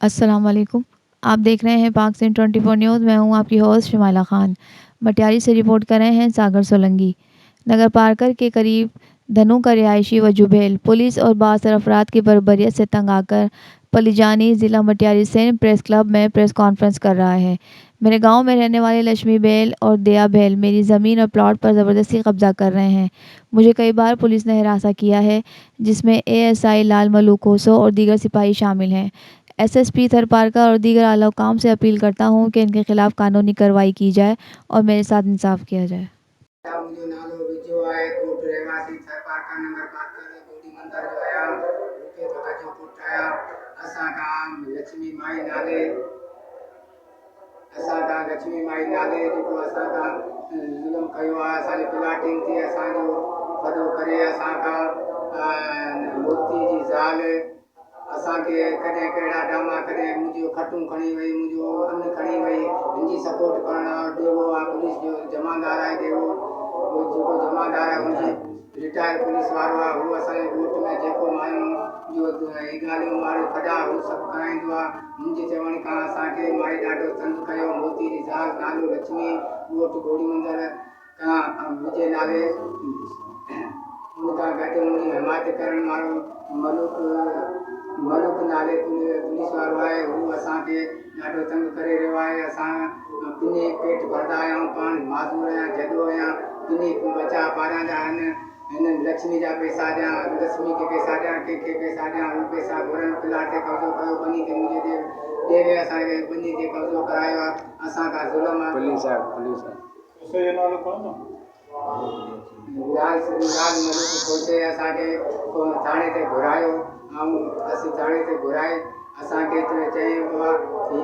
अस्सलाम वालेकुम। आप देख रहे हैं पाक सिंह 24 न्यूज़। मैं हूं आपकी होस्ट शिमाला खान। मटियारी से रिपोर्ट कर रहे हैं सागर सोलंकी। नगर पार्कर के करीब धनु का रिहायशी व जुबेल पुलिस और बासर अफराद की बर्बरियत से तंग आकर पलिजानी ज़िला मटियारी सैनिक प्रेस क्लब में प्रेस कॉन्फ्रेंस कर रहा है। मेरे गांव में रहने वाले लक्ष्मी बेल और दया बेल मेरी ज़मीन और प्लॉट पर ज़बरदस्ती कब्जा कर रहे हैं। मुझे कई बार पुलिस ने हिरासा किया है, जिसमें एएसआई लाल मलूक कोसो और दीगर सिपाही शामिल हैं। एसएसपी थरपारकर और दीगर आला हुकाम से अपील करता हूं कि इनके खिलाफ कानूनी कार्रवाई की जाए और मेरे साथ इंसाफ किया जाए। मुंहिंजो नालो विजो आहे। कोट रहवासी थरपारकर नंबर 5 गोड़ी मंदर जो आहियां। मूंखे बाबा जो पुटु आहियां। असां खां लक्ष्मी माई नाले जेको असां खां ज़ुल्म कयो आहे। असांजी प्लाटिंग थी असांजो वॾो करे असां खां मूर्ति जी ज़ाल असांखे कॾहिं कहिड़ा ड्रामा, कॾहिं मुंहिंजो खटूं खणी वई, मुंहिंजो अन्न खणी वई। मुंहिंजी सपोर्ट करण वारो ॾेवो आहे, पुलिस जो जमादार आहे ॾेवो। उहो जेको जमादार आहे हुनजी रिटायर पुलिस वारो आहे। उहो असांजे ॻोठ में जेको माण्हू जो ही ॻाल्हियूं माण्हू खॾा हू सभु कराईंदो आहे। मुंहिंजे चवण खां असांखे माई ॾाढो तंग कयो। मोती जी ज़ाल नालो लक्ष्मी, ॻोठ गोड़ी मंदर खां मुंहिंजे नाले हुन खां गॾु मुंहिंजी हिमायत करण वारो मलुक नाले पुलिस वारो आहे। हू असांखे ॾाढो तंग करे रहियो आहे। असां पिने पेट भरंदा आहियूं, पाण माज़ूर आहियां, जॾो आहियां। पिने बचा पारां जा आहिनि। हिन लक्ष्मी जा पैसा ॾियां, लक्ष्मी खे पैसा ॾियां, कंहिंखे पैसा ॾियां। हू पैसा घुरनि, प्लाट ते कब्ज़ो कयो, बनी ते मुंहिंजे ॾेवे असांखे बनी ते कब्ज़ो करायो आहे। असां खां ज़ुल्म आहे। पुलिस आहे नालो कोन लाल मलुक कोसे असांखे थाणे ते घुरायो। ऐं असीं थाणे ते घुराए असांखे चयो आहे कि